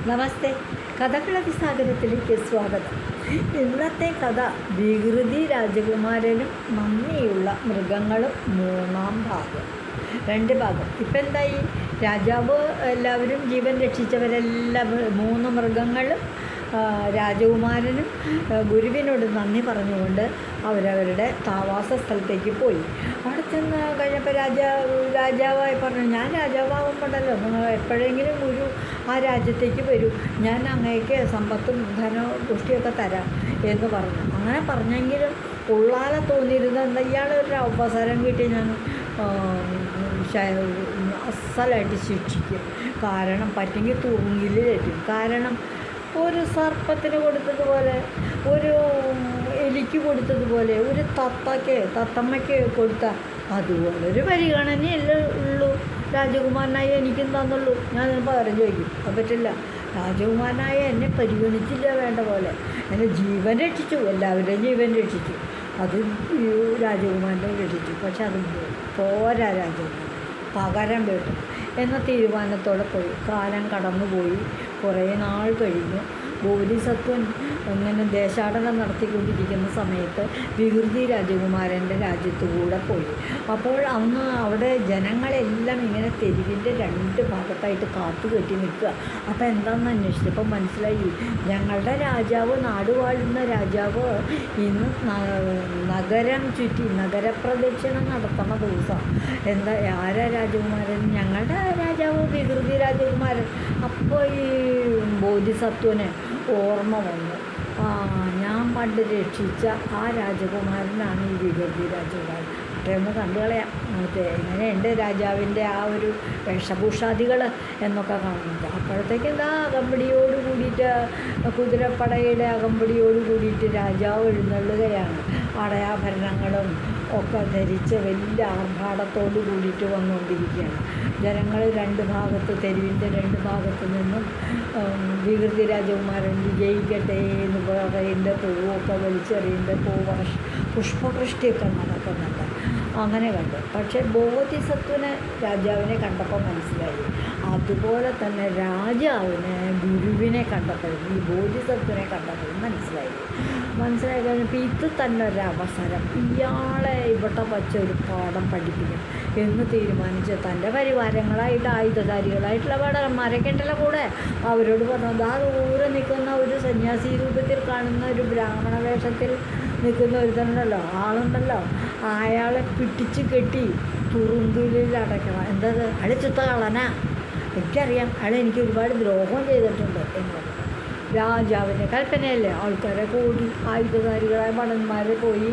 നമസ്തേ. കഥകളതിസാഗരത്തിലേക്ക് സ്വാഗതം. ഇന്നത്തെ കഥ വികൃതി രാജകുമാരനും നന്ദിയുള്ള മൃഗങ്ങളും മൂന്നാം ഭാഗം. 2 ഭാഗം. ഇപ്പം എന്തായി? രാജാവ് എല്ലാവരും ജീവൻ രക്ഷിച്ചവരെല്ലാം 3 മൃഗങ്ങളും രാജകുമാരനും ഗുരുവിനോട് നന്ദി പറഞ്ഞുകൊണ്ട് അവരവരുടെ താമസ സ്ഥലത്തേക്ക് പോയി. അവിടെ ചെന്ന് കഴിഞ്ഞപ്പോൾ രാജാവായി പറഞ്ഞു, ഞാൻ രാജാവാകുമ്പോണ്ടല്ലോ നിങ്ങൾ എപ്പോഴെങ്കിലും ഗുരു ആ രാജ്യത്തേക്ക് വരൂ, ഞാൻ അങ്ങേക്ക് സമ്പത്തും ധനവും പുഷ്ടിയൊക്കെ തരാം എന്ന് പറഞ്ഞു. അങ്ങനെ പറഞ്ഞെങ്കിലും ഉള്ളാലെ തോന്നിയിരുന്നത് എന്താ, ഇയാളൊരു അവസരം കിട്ടി ഞാൻ അസലായിട്ട് ശിക്ഷിക്കും. കാരണം പറ്റെങ്കിൽ തുറുങ്കിലേറ്റും. കാരണം ഒരു സർപ്പത്തിന് കൊടുത്തതുപോലെ, ഒരു എലിക്ക് കൊടുത്തതുപോലെ, ഒരു തത്തമ്മയ്ക്ക് കൊടുത്ത അതുപോലൊരു പരിഗണനയല്ലേ ഉള്ളൂ രാജകുമാരനായി എനിക്കും തന്നുള്ളൂ. ഞാൻ പകരം ചോദിക്കും. അത് പറ്റില്ല. രാജകുമാരനായ എന്നെ പരിഗണിച്ചില്ല വേണ്ട പോലെ. എന്നെ ജീവൻ രക്ഷിച്ചു, എല്ലാവരുടെയും ജീവൻ രക്ഷിച്ചു, അത് രാജകുമാരനെ രക്ഷിച്ചു. പക്ഷെ അത് പോരാ, രാജകുമാരൻ പകരം വേട്ടു എന്ന തീരുമാനത്തോടെ പോയി. കാലം കടന്നുപോയി. കുറേ നാൾ കഴിഞ്ഞു. ബോധിസത്വൻ ഇങ്ങനെ ദേശാടനം നടത്തിക്കൊണ്ടിരിക്കുന്ന സമയത്ത് വികൃതി രാജകുമാരൻ്റെ രാജ്യത്തുകൂടെ പോയി. അപ്പോൾ അന്ന് അവിടെ ജനങ്ങളെല്ലാം ഇങ്ങനെ തെരുവിൻ്റെ 2 ഭാഗത്തായിട്ട് കാത്തുകെട്ടി നിൽക്കുക. അപ്പോൾ എന്താണെന്ന് അന്വേഷിച്ചപ്പോൾ മനസ്സിലായി, ഞങ്ങളുടെ രാജാവ്, നാടുവാഴുന്ന രാജാവ് ഇന്ന് നഗരം ചുറ്റി നഗരപ്രദക്ഷിണം നടത്തണ ദിവസമാണ്. എന്താ, ആരാ രാജകുമാരൻ? ഞങ്ങളുടെ രാജാവ് വികൃതി രാജകുമാരൻ. അപ്പോൾ ഈ ബോധിസത്വന് ഓർമ്മ വന്നു, ഞാൻ പണ്ട് രക്ഷിച്ച ആ രാജകുമാരനാണ് ഈ വികൃതി രാജകുമാരൻ. ഒന്ന് കണ്ടു കളയാം, എങ്ങനെയുണ്ട് രാജാവിൻ്റെ ആ ഒരു വേഷഭൂഷാദികൾ എന്നൊക്കെ കാണുന്നുണ്ട്. അപ്പോഴത്തേക്ക് എന്താ അകമ്പടിയോട് കൂടിയിട്ട്, കുതിരപ്പടയുടെ അകമ്പടിയോട് കൂടിയിട്ട് രാജാവ് എഴുന്നള്ളുകയാണ്. അടയാഭരണങ്ങളും ഒക്കെ ധരിച്ച് വലിയ ആർഭാടത്തോട് കൂടിയിട്ട് വന്നുകൊണ്ടിരിക്കുകയാണ്. ജനങ്ങൾ 2 ഭാഗത്ത്, തെരുവിൻ്റെ 2 ഭാഗത്ത് നിന്നും വികൃതി രാജകുമാരൻ വിജയിക്കട്ടെ എന്ന് പറയുന്ന പൂവൊക്കെ വലിച്ചെറിയുന്ന പുഷ്പവൃഷ്ടിയൊക്കെ നടക്കുന്നുണ്ട്. അങ്ങനെ കണ്ടു. പക്ഷേ ബോധിസത്വന് രാജാവിനെ കണ്ടപ്പോൾ മനസ്സിലായി. അതുപോലെ തന്നെ രാജാവിന് ഗുരുവിനെ കണ്ടപ്പോഴും ഈ ബോധിസത്വനെ കണ്ടപ്പോഴും മനസ്സിലായി കഴിഞ്ഞപ്പോൾ ഇത് തന്നെ ഒരവസരം, ഇയാളെ ഇവിടെ വച്ച ഒരു പാഠം പഠിപ്പിക്കും എന്ന് തീരുമാനിച്ച് തൻ്റെ പരിവാരങ്ങളായിട്ട് ആയുധധാരികളായിട്ടുള്ള ഭടന്മാരൊക്കെ ഉണ്ടല്ലോ കൂടെ, അവരോട് പറഞ്ഞു, ആ ദൂരെ നിൽക്കുന്ന ഒരു സന്യാസി രൂപത്തിൽ കാണുന്ന ഒരു ബ്രാഹ്മണ വേഷത്തിൽ നിൽക്കുന്ന ഒരുത്തനുണ്ടല്ലോ, ആളുണ്ടല്ലോ, അയാളെ പിടിച്ച് കെട്ടി തുറുങ്കിലിൽ അടയ്ക്കണം. എന്തത്? അയാൾ ചുത്ത കള്ളനാ, എനിക്കറിയാം, അയാൾ എനിക്ക് ഒരുപാട് ദ്രോഹം ചെയ്തിട്ടുണ്ട് എന്ന് പറഞ്ഞു. രാജാവിൻ്റെ കൽപ്പനയല്ലേ. ആൾക്കാരെ കൂടി ആയുധധാരികളായ ഭടന്മാരെ പോയി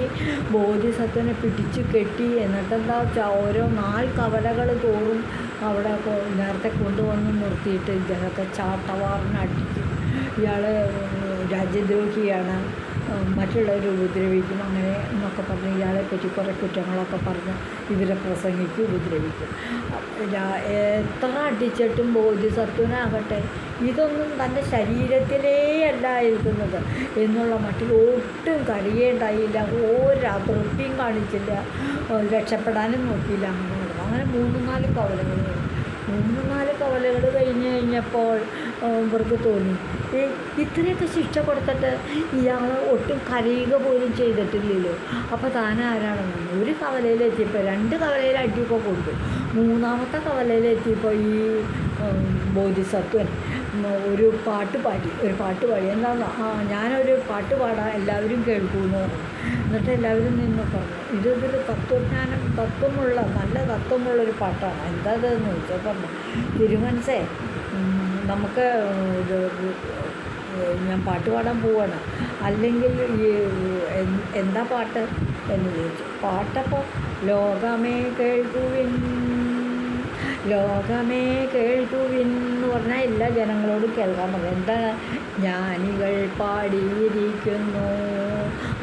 ബോധിസത്വനെ പിടിച്ച് കെട്ടി. എന്നിട്ടെന്താ ഓരോ 4 കവലകൾ തോറും അവിടെ നേരത്തെ കൊണ്ടുവന്ന് നിർത്തിയിട്ട് ഇദ്ദേഹത്തെ ചാട്ടവാറിനടിക്കും. ഇയാൾ രാജ്യദ്രോഹിയാണ്, മറ്റുള്ളവർ ഉപദ്രവിക്കും, അങ്ങനെ എന്നൊക്കെ പറഞ്ഞ് ഇയാളെ പറ്റി കുറേ കുറ്റങ്ങളൊക്കെ പറഞ്ഞ് ഇവരെ പ്രസംഗിക്കും, ഉപദ്രവിക്കും. എത്ര അടിച്ചിട്ടും ബോധിസത്വനാകട്ടെ ഇതൊന്നും തൻ്റെ ശരീരത്തിലേ അല്ല ഇരിക്കുന്നത് എന്നുള്ള മട്ടിൽ ഒട്ടും കരയേണ്ടായില്ല, ഒരതൃപ്തിയും കാണിച്ചില്ല, രക്ഷപ്പെടാനും നോക്കിയില്ല. അങ്ങനെ 3-4 കവലകൾ കഴിഞ്ഞു. 3-4 കവലകൾ കഴിഞ്ഞപ്പോൾ ഇവർക്ക് തോന്നി, ഇത്രയൊക്കെ ശിക്ഷ കൊടുത്തിട്ട് ഇയാൾ ഒട്ടും കരയുക പോലും ചെയ്തിട്ടില്ലല്ലോ, അപ്പോൾ താൻ ആരാണെന്ന്. ഒരു കവലയിലെത്തിയപ്പോൾ 2 കവലയിൽ അടിയൊക്കെ കൊടുത്തു. 3-ാമത്തെ കവലയിലെത്തിയപ്പോൾ ഈ ബോധിസത്വൻ ഒരു പാട്ട് പാടി. എന്താണെന്ന്, ഞാനൊരു പാട്ട് പാടാം, എല്ലാവരും കേൾക്കുമെന്ന് പറഞ്ഞു. എന്നിട്ട് എല്ലാവരും നിന്ന് പറഞ്ഞു, ഇതൊരു തത്വമുള്ള നല്ല തത്വമുള്ളൊരു പാട്ടാണ്, എന്താ അതെന്ന് ചോദിച്ചാൽ പറഞ്ഞു, തിരുമനസ്സേ, നമുക്ക് ഞാൻ പാട്ട് പാടാൻ പോവാണ്, അല്ലെങ്കിൽ എന്താ പാട്ട് എന്ന് ചോദിച്ചു. പാട്ടപ്പോൾ ലോകമേ കേൾക്കുവിൻ എന്ന് പറഞ്ഞാൽ എല്ലാ ജനങ്ങളോടും കേൾക്കാൻ പറഞ്ഞു. എന്താണ്? ജ്ഞാനികൾ പാടിയിരിക്കുന്നു,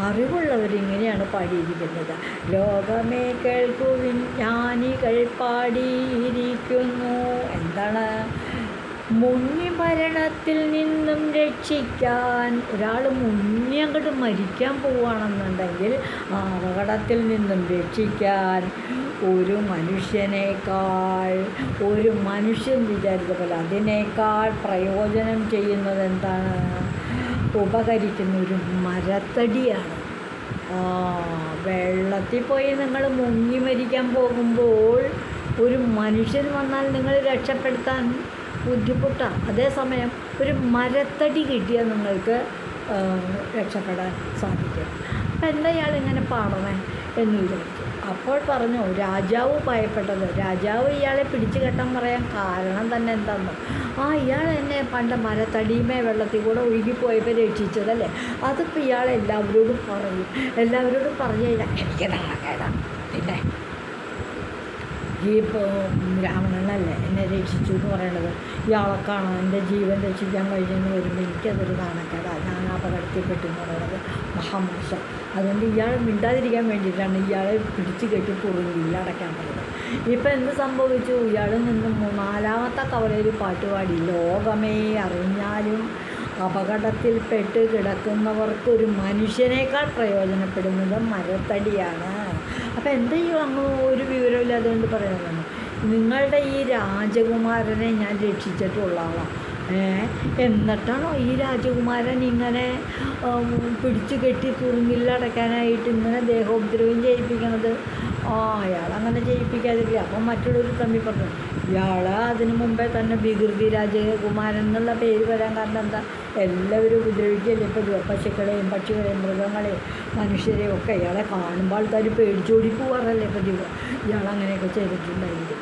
അറിവുള്ളവരിങ്ങനെയാണ് പാടിയിരിക്കുന്നത്. ലോകമേ കേൾക്കുവിൻ, ജ്ഞാനികൾ പാടിയിരിക്കുന്നു. എന്താണ്? മുങ്ങി മരണത്തിൽ നിന്നും രക്ഷിക്കാൻ ഒരാൾ മുങ്ങി അങ്ങോട്ട് മരിക്കാൻ പോവുകയാണെന്നുണ്ടെങ്കിൽ ആ അപകടത്തിൽ നിന്നും രക്ഷിക്കാൻ ഒരു മനുഷ്യൻ വിചാരിച്ച പോലെ അതിനേക്കാൾ പ്രയോജനം ചെയ്യുന്നത് എന്താണ്? ഉപകരിക്കുന്ന ഒരു മരത്തടിയാണ്. വെള്ളത്തിൽ പോയി നിങ്ങൾ മുങ്ങി മരിക്കാൻ പോകുമ്പോൾ ഒരു മനുഷ്യൻ വന്നാൽ നിങ്ങൾ രക്ഷപ്പെടുത്താൻ ബുദ്ധിമുട്ടാണ്. അതേസമയം ഒരു മരത്തടി കിട്ടിയാൽ നിങ്ങൾക്ക് രക്ഷപ്പെടാൻ സാധിക്കും. അപ്പം എന്താ ഇയാളിങ്ങനെ പാടണേ എന്ന് വിചാരിച്ചു. അപ്പോൾ പറഞ്ഞു, രാജാവ് ഭയപ്പെട്ടത്. രാജാവ് ഇയാളെ പിടിച്ചു കെട്ടാൻ പറയാൻ കാരണം തന്നെ എന്താണെന്നോ, ഇയാൾ എന്നെ പണ്ട് മരത്തടിയുമേ വെള്ളത്തിൽ കൂടെ ഒഴുകിപ്പോയപ്പോൾ രക്ഷിച്ചതല്ലേ, അതിപ്പോൾ ഇയാൾ എല്ലാവരോടും പറഞ്ഞു കഴിഞ്ഞാൽ എനിക്ക് നാണക്കേടാണ്. പിന്നെ ഈ രാവണനല്ലേ എന്നെ രക്ഷിച്ചു എന്ന് പറയണത്, ഇയാളെ കാണാൻ എൻ്റെ ജീവൻ രക്ഷിക്കാൻ കഴിഞ്ഞെന്ന് വരുമ്പോൾ എനിക്കതൊരു നാണക്കേടാണ്. ഞാൻ അപകടത്തിൽപ്പെട്ടു എന്ന് പറയുന്നത് മഹാമോശം. അതുകൊണ്ട് ഇയാൾ മിണ്ടാതിരിക്കാൻ വേണ്ടിയിട്ടാണ് ഇയാളെ പിടിച്ച് കെട്ടി തുറങ്ങില്ല അടയ്ക്കാൻ പറയുന്നത്. ഇപ്പം എന്ത് സംഭവിച്ചു? ഇയാളിൽ നിന്നും 4ാമത്തെ കവലയിൽ പാട്ടുപാടി, ലോകമേ അറിഞ്ഞാലും അപകടത്തിൽപ്പെട്ട് കിടക്കുന്നവർക്ക് ഒരു മനുഷ്യനേക്കാൾ പ്രയോജനപ്പെടുന്നത് മരത്തടിയാണ്. അപ്പം എന്ത് ചെയ്യും? അങ്ങ് ഒരു വിവരമില്ല. അതുകൊണ്ട് പറയുന്നതാണ്, നിങ്ങളുടെ ഈ രാജകുമാരനെ ഞാൻ രക്ഷിച്ചിട്ടുള്ള ആളാണ്. എന്നിട്ടാണോ ഈ രാജകുമാരൻ ഇങ്ങനെ പിടിച്ചു കെട്ടി തുറുങ്കിലടയ്ക്കാനായിട്ട് ഇങ്ങനെ ദേഹോപദ്രവം ചെയ്യിപ്പിക്കണത്? അയാളങ്ങനെ ചെയ്യിപ്പിക്കാതിരിക്കുക. അപ്പം മറ്റുള്ളവർ തമ്മിൽ പറഞ്ഞു, ഇയാൾ അതിനു മുമ്പേ തന്നെ വികൃതി രാജകുമാരൻ എന്നുള്ള പേര് വരാൻ കാരണം എന്താ? എല്ലാവരും ഉപദ്രവിക്കുകയല്ലേ ഇപ്പോൾ പശുക്കളെയും പക്ഷികളെയും മൃഗങ്ങളെയും മനുഷ്യരെയും ഒക്കെ. ഇയാളെ കാണുമ്പോൾ ആൾക്കാർ പേടിച്ചോടി പോവാറല്ലേ പതിവ്. ഇയാളങ്ങനെയൊക്കെ ചെയ്തിട്ടുണ്ടായിരിക്കും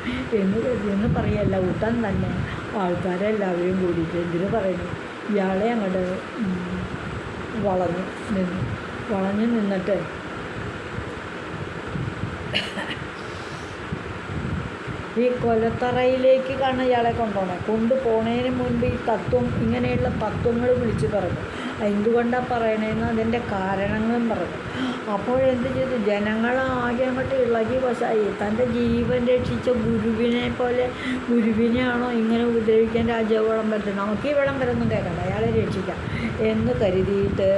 എന്ന് പറയല്ല. ഉടൻ തന്നെ ആൾക്കാരെല്ലാവരും കൂടിയിട്ട് എന്തിനു പറയുന്നു, ഇയാളെ അങ്ങോട്ട് വളഞ്ഞു നിന്നിട്ട് ഈ കൊലത്തറയിലേക്ക് ഇയാളെ കൊണ്ടുപോണതിന് മുൻപ് ഈ ഇങ്ങനെയുള്ള തത്വങ്ങൾ വിളിച്ചു പറഞ്ഞു. എന്തുകൊണ്ടാണ് പറയണതെന്ന് അതിൻ്റെ കാരണങ്ങളും പറഞ്ഞു. അപ്പോഴെന്ത് ചെയ്തു? ജനങ്ങളാകെ അങ്ങോട്ട് ഇളകി വശായി. തൻ്റെ ജീവൻ രക്ഷിച്ച ഗുരുവിനെയാണോ ഇങ്ങനെ ഉപദ്രവിക്കാൻ രാജാവ് വിളംബരത്തിൽ? നമുക്ക് ഈ വിളംബരമൊന്നും കേൾക്കണ്ട, അയാളെ രക്ഷിക്കാം എന്ന് കരുതിയിട്ട്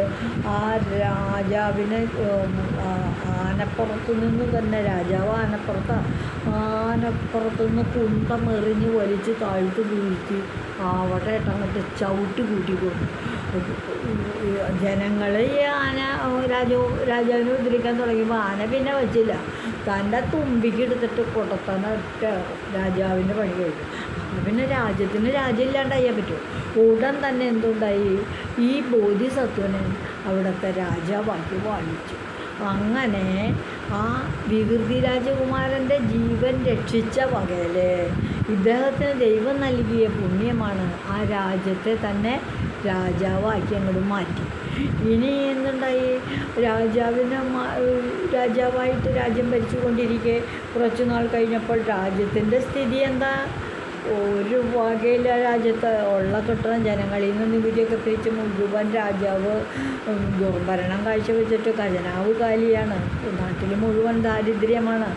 ആ രാജാവിനെ ആനപ്പുറത്തു നിന്ന് തന്നെ, രാജാവ് ആനപ്പുറത്തുനിന്ന് കുന്തമെറിഞ്ഞ് വലിച്ച് താഴ്ത്തി വീഴ്ത്തി അവിടെ അങ്ങോട്ട് ചവിട്ട് കൂട്ടിക്കൊണ്ടു. ജനങ്ങൾ ഈ രാജാവിനെ ഉദ്ധരിക്കാൻ തുടങ്ങിയപ്പോൾ ആന പിന്നെ വച്ചില്ല, തൻ്റെ തുമ്പിക്ക് എടുത്തിട്ട് കൊട്ടത്താനൊറ്റ രാജാവിൻ്റെ പണി കഴിഞ്ഞു. അപ്പം പിന്നെ രാജ്യത്തിന് രാജ്യം ഇല്ലാണ്ടായാൽ പറ്റുമോ? ഉടൻ തന്നെ എന്തുണ്ടായി? ഈ ബോധിസത്വനെ അവിടുത്തെ രാജാവാക്കി വാഴിച്ചു. അങ്ങനെ ആ വികൃതി രാജകുമാരൻ്റെ ജീവൻ രക്ഷിച്ച വകയിൽ ഇദ്ദേഹത്തിന് ദൈവം നൽകിയ പുണ്യമാണ് ആ രാജ്യത്തെ തന്നെ രാജാവാക്കി അങ്ങോട്ട് മാറ്റി. ഇനി എന്തുണ്ടായി? രാജാവായിട്ട് രാജ്യം ഭരിച്ചുകൊണ്ടിരിക്കെ കുറച്ച് നാൾ കഴിഞ്ഞപ്പോൾ രാജ്യത്തിൻ്റെ സ്ഥിതി എന്താ? ഒരു വകയില്ല. രാജ്യത്ത് കിട്ടുന്ന ജനങ്ങളിൽ നിന്ന് നികുതിയൊക്കെ പിരിച്ച് മുഴുവൻ രാജാവ് ദുർഭരണം കാഴ്ചവെച്ചിട്ട് ഖജനാവ് കാലിയാണ്. നാട്ടിൽ മുഴുവൻ ദാരിദ്ര്യമാണ്.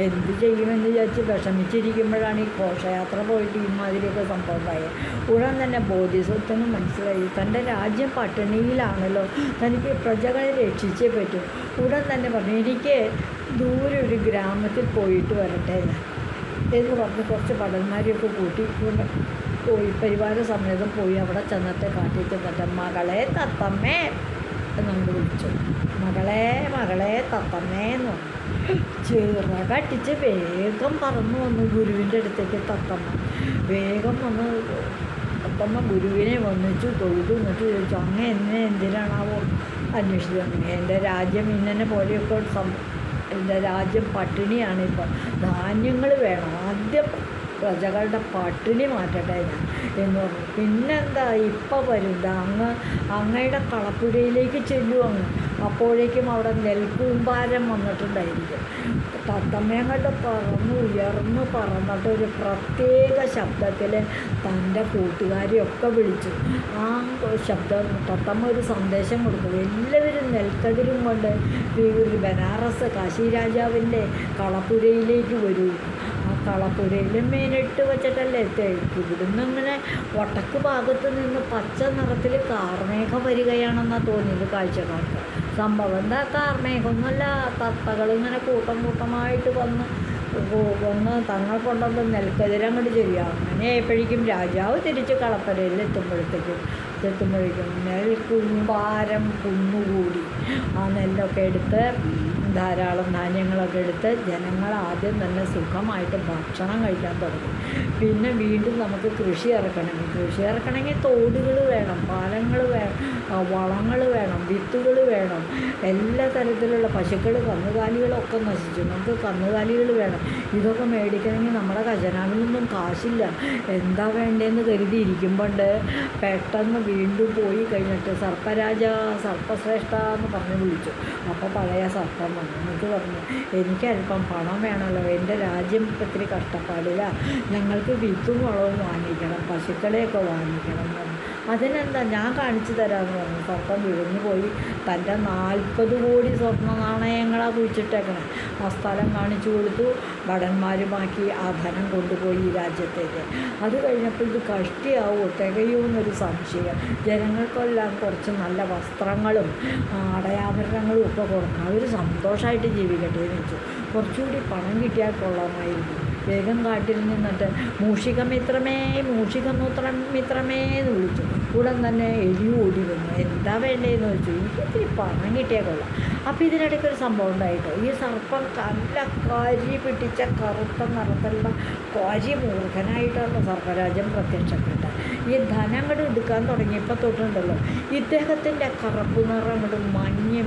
എന്ത് ചെയ്യുമെന്ന് വിചാരിച്ച് വിഷമിച്ചിരിക്കുമ്പോഴാണ് ഈ ഘോഷയാത്ര പോയിട്ട് ഇമാതിരിയൊക്കെ സംഭവം ഉണ്ടായത്. ഉടൻ തന്നെ ബോധിസത്വന് മനസ്സിലായി തൻ്റെ രാജ്യം പട്ടിണിയിലാണല്ലോ, തനിക്ക് പ്രജകളെ രക്ഷിച്ചേ പറ്റൂ. ഉടൻ തന്നെ പറഞ്ഞു, എനിക്ക് ദൂരെ ഒരു ഗ്രാമത്തിൽ പോയിട്ട് വരട്ടെ എന്ന് പറഞ്ഞ് കുറച്ച് ഭടന്മാരെയൊക്കെ പോയി പരിവാര സമേതം പോയി. അവിടെ ചെന്നിട്ട് കാട്ടിൽ ചെന്നിട്ട് മകളെ തത്തമ്മേ എന്നങ്ങോട്ട് വിളിച്ചു. മകളെ തത്തമ്മേ എന്ന് പറഞ്ഞു. ചിറകടിച്ച് വേഗം പറന്നു വന്നു ഗുരുവിൻ്റെ അടുത്തേക്ക് തത്തമ്മ. വേഗം വന്ന് തത്തമ്മ ഗുരുവിനെ വന്നിച്ചു തൊഴുതു. എന്നിട്ട് ചോദിച്ചു, അങ്ങ് എന്നെ എന്തിനാണാവോ അന്വേഷിച്ചത്? അങ്ങനെ എൻ്റെ രാജ്യം ഇന്നെ പോലെയൊക്കെ എൻ്റെ രാജ്യം പട്ടിണിയാണ്. ഇപ്പം ധാന്യങ്ങൾ വേണം, ആദ്യം പ്രജകളുടെ പട്ടിണി മാറ്റട്ടെ ഞാൻ എന്ന് പറഞ്ഞു. പിന്നെന്താ ഇപ്പം വരുന്നത്? അങ്ങയുടെ കളപ്പുരയിലേക്ക് ചെല്ലുവാങ്ങ്. അപ്പോഴേക്കും അവിടെ നെൽക്കൂമ്പാരം വന്നിട്ടുണ്ടായിരിക്കും. തത്തമ്മയങ്ങോട്ട് ഉയർന്നു പറന്നിട്ട് ഒരു പ്രത്യേക ശബ്ദത്തിൽ തൻ്റെ കൂട്ടുകാരെയൊക്കെ വിളിച്ചു. ആ ശബ്ദം തത്തമ്മ ഒരു സന്ദേശം കൊടുത്തു. എല്ലാവരും നെൽക്കതിരും കൊണ്ട് ബനാറസ് കാശി രാജാവിൻ്റെ കളപ്പുരയിലേക്ക് വരൂ. ആ കളപ്പുരയിൽ മീനിട്ട് വെച്ചിട്ടല്ലേ തേക്ക്. ഇവിടുന്ന് ഇങ്ങനെ വടക്ക് ഭാഗത്ത് നിന്ന് പച്ച നിറത്തിൽ കാർമേഘം വരികയാണെന്നാണ് തോന്നിയത് കാഴ്ചക്കാർക്ക്. സംഭവം എന്താ, കാർമേഘമൊന്നുമല്ല, തത്തകൾ ഇങ്ങനെ കൂട്ടം കൂട്ടമായിട്ട് വന്ന് തങ്ങൾ കൊണ്ടുവന്ന് നെൽക്കതിരങ്ങോട്ട് ചെയ്യുക. അങ്ങനെ ആയപ്പോഴേക്കും രാജാവ് തിരിച്ച് കളപ്പുരയിൽ എത്തുമ്പോഴേക്കും നെൽക്കുമ്പാരം കുന്നുകൂടി. ആ നെല്ലൊക്കെ എടുത്ത് ധാരാളം ധാന്യങ്ങളൊക്കെ എടുത്ത് ജനങ്ങൾ ആദ്യം തന്നെ സുഖമായിട്ട് ഭക്ഷണം കഴിക്കാൻ തുടങ്ങി. പിന്നെ വീണ്ടും നമുക്ക് കൃഷി ഇറക്കണമെങ്കിൽ തോടുകൾ വേണം, പാലങ്ങൾ വേണം, വളങ്ങൾ വേണം, വിത്തുകൾ വേണം. എല്ലാ തരത്തിലുള്ള പശുക്കൾ, കന്നുകാലികളൊക്കെ നശിച്ചു. നമുക്ക് കന്നുകാലികൾ വേണം. ഇതൊക്കെ മേടിക്കണമെങ്കിൽ നമ്മുടെ ഖജനാവിലൊന്നും കാശില്ല. എന്താ വേണ്ടതെന്ന് കരുതിയിരിക്കുമ്പോണ്ട് പെട്ടെന്ന് വീണ്ടും പോയി കഴിഞ്ഞിട്ട് സർപ്പശ്രേഷ്ഠ എന്ന് പറഞ്ഞ് വിളിച്ചു. അപ്പോൾ പഴയ സർപ്പം വന്നു. എന്നിട്ട് പറഞ്ഞു, എനിക്ക് അല്പം പണം വേണമല്ലോ, എൻ്റെ രാജ്യം ഇത്തിരി കഷ്ടപ്പാടില്ല, ഞങ്ങൾക്ക് വിത്തും വളവും വാങ്ങിക്കണം, പശുക്കളെയൊക്കെ വാങ്ങിക്കണം എന്ന് പറഞ്ഞു. അതിനെന്താ, ഞാൻ കാണിച്ചു തരാമെന്ന് പറഞ്ഞു. സർപ്പം വിഴുന്നു പോയി. തൻ്റെ 40 കോടി സ്വർണ്ണ നാണയങ്ങളാണ് കുഴിച്ചിട്ടേക്കണേ. ആ സ്ഥലം കാണിച്ചു കൊടുത്തു. ഭടന്മാരുമാക്കി ആ ധനം കൊണ്ടുപോയി രാജ്യത്തേക്ക്. അത് കഴിഞ്ഞപ്പോൾ ഇത് കഷ്ടിയാവുമോ, തികയുമെന്നൊരു സംശയം. ജനങ്ങൾക്കെല്ലാം കുറച്ച് നല്ല വസ്ത്രങ്ങളും അടയാഭരണങ്ങളും ഒക്കെ കൊടുക്കണം. അവർ സന്തോഷമായിട്ട് ജീവിക്കട്ടെ എന്ന് വെച്ചു. കുറച്ചുകൂടി പണം കിട്ടിയാൽ കൊള്ളാമായിരുന്നു. വേഗം കാട്ടിൽ നിന്നിട്ട് മൂഷികമിത്രമേ എന്ന് വിളിച്ചു. ഉടൻ തന്നെ എലി ഓടി വന്നു. എന്താ വേണ്ടതെന്ന് വെച്ചു. എനിക്ക് ഇത്തിരി പണം കിട്ടിയാൽ കൊള്ളാം. അപ്പോൾ ഇതിനിടയ്ക്ക് ഒരു സംഭവം ഉണ്ടായിട്ടോ. ഈ സർപ്പം നല്ല കരി പിടിച്ച കറുത്ത നിറത്തിലുള്ള മൂർഖനായിട്ടാണ് സർപ്പരാജൻ പ്രത്യക്ഷപ്പെട്ടത്. ഈ ധനം അങ്ങോട്ട് എടുക്കാൻ തുടങ്ങിയപ്പോൾ തൊട്ടുണ്ടല്ലോ, ഇദ്ദേഹത്തിൻ്റെ കറുപ്പ് നിറം അങ്ങോട്ട് മഞ്ഞ്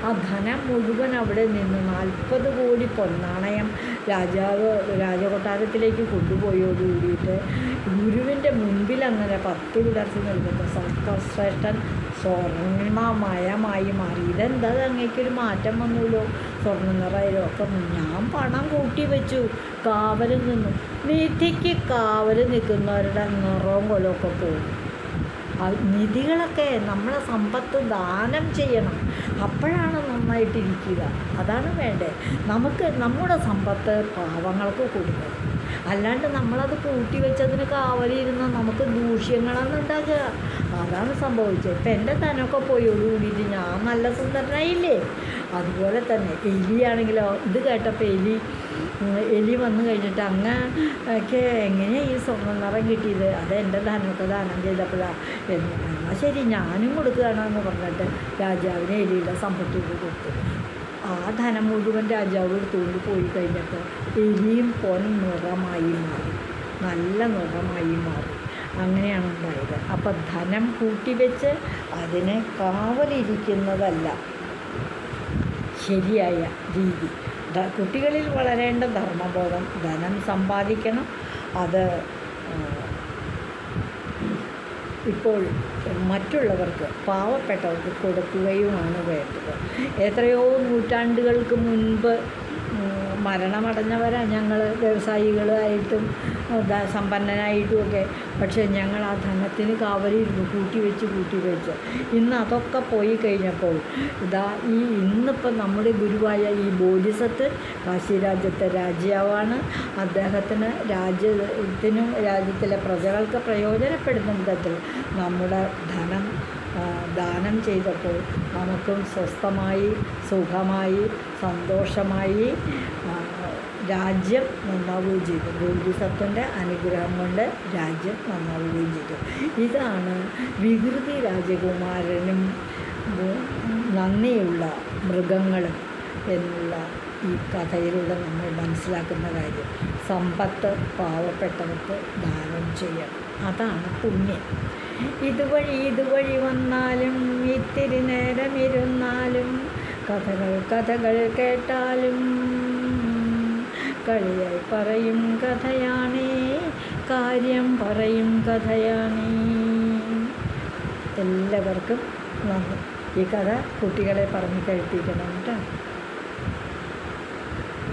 ആ ധനം മുഴുവൻ അവിടെ നിന്ന് 40 കോടി പൊന്നാണയം രാജകൊട്ടാരത്തിലേക്ക് കൊണ്ടുപോയോടുകൂടിയിട്ട് ഗുരുവിൻ്റെ മുൻപിൽ അങ്ങനെ 10 വിടർത്തി നിൽക്കുന്ന സർപ്പശ്രേഷ്ഠൻ സ്വർണ്ണമയമായി മാറി. ഇതെന്താ, അങ്ങേക്കൊരു മാറ്റം വന്നുല്ലോ, സ്വർണ്ണ നിറയിലോ ഒക്കെ. ഞാൻ പണം കൂട്ടി വെച്ചു, കാവലിൽ നിന്നു. നിധിക്ക് കാവൽ നിൽക്കുന്നവരുടെ നിറവും കൊലമൊക്കെ പോകും. നിധികളൊക്കെ നമ്മളെ സമ്പത്ത് ദാനം ചെയ്യണം, അപ്പോഴാണ് നന്നായിട്ടിരിക്കുക. അതാണ് വേണ്ടത്. നമുക്ക് നമ്മുടെ സമ്പത്ത് പാവങ്ങൾക്ക് കൊടുക്കണം. അല്ലാണ്ട് നമ്മളത് കൂട്ടി വെച്ചതിന് കാവലിരുന്നാൽ നമുക്ക് ദൂഷ്യങ്ങളാണ് ഉണ്ടാക്കുക. അതാണ് സംഭവിച്ചത്. ഇപ്പം എൻ്റെ ധനമൊക്കെ പോയോടുകൂടിയിട്ട് ഞാൻ നല്ല സുന്ദരനായില്ലേ. അതുപോലെ തന്നെ എലിയാണെങ്കിലോ, ഇത് കേട്ടപ്പോൾ എലി വന്നു കഴിഞ്ഞിട്ട് അങ്ങക്ക് എങ്ങനെയാണ് ഈ സ്വർണ്ണ നിറം കിട്ടിയത്? അത് എൻ്റെ ധനമൊക്കെ ദാനം ചെയ്തപ്പോഴാണ് എന്ന്. എന്നാൽ ശരി, ഞാനും കൊടുക്കുകയാണെന്ന് പറഞ്ഞിട്ട് രാജാവിന് എലിയുടെ സമ്പത്ത് കൊടുത്തു. ആ ധനം മുഴുവൻ രാജാവ് എടുത്തുകൊണ്ട് പോയി കഴിഞ്ഞപ്പോൾ എലിയും നിറമായി മാറി, നല്ല നിറമായി മാറി. അങ്ങനെയാണ് ഉണ്ടായത്. അപ്പം ധനം കൂട്ടിവെച്ച് അതിനെ കാവലിരിക്കുന്നതല്ല ശരിയായ രീതി. കുട്ടികളിൽ വളരേണ്ട ധർമ്മബോധം. ധനം സമ്പാദിക്കണം, അത് ഇപ്പോൾ മറ്റുള്ളവർക്ക്, പാവപ്പെട്ടവർക്ക് കൊടുക്കുകയുമാണ് വേണ്ടത്. എത്രയോ നൂറ്റാണ്ടുകൾക്ക് മുൻപ് മരണമടഞ്ഞവരാണ് ഞങ്ങൾ, വ്യവസായികളായിട്ടും സമ്പന്നനായിട്ടുമൊക്കെ. പക്ഷേ ഞങ്ങൾ ആ ധനത്തിന് കാവലിരുന്നു, കൂട്ടിവെച്ച്. ഇന്ന് അതൊക്കെ പോയി കഴിഞ്ഞപ്പോൾ ഇന്നിപ്പം നമ്മുടെ ഗുരുവായ ഈ ബോധിസത്ത് കാശി രാജ്യത്തെ രാജാവാണ്. അദ്ദേഹത്തിന് രാജ്യത്തിലെ പ്രജകൾക്ക് പ്രയോജനപ്പെടുന്ന വിധത്തിൽ നമ്മുടെ ധനം ദാനം ചെയ്തപ്പോൾ നമുക്കും സ്വസ്ഥമായി, സുഖമായി, സന്തോഷമായി രാജ്യം നന്നാവുകയും ചെയ്തു. ബോധിസത്വൻ്റെ അനുഗ്രഹം കൊണ്ട് രാജ്യം നന്നാവുകയും ചെയ്തു. ഇതാണ് വികൃതി രാജകുമാരനും നന്ദിയുള്ള മൃഗങ്ങളും എന്നുള്ള ഈ കഥയിലൂടെ നമ്മൾ മനസ്സിലാക്കുന്ന കാര്യം. സമ്പത്ത് പാവപ്പെട്ടവർക്ക് ദാനം ചെയ്യണം, അതാണ് പുണ്യം. ഇതുവഴി വന്നാലും ഇത്തിരി നേരം ഇരുന്നാലും കഥകൾ കേട്ടാലും കളിയായി പറയും കഥയാണേ, കാര്യം പറയും കഥയാണേ. എല്ലാവർക്കും നന്ദി. ഈ കഥ കുട്ടികളെ പറഞ്ഞു കേൾപ്പിക്കണം കേട്ടോ.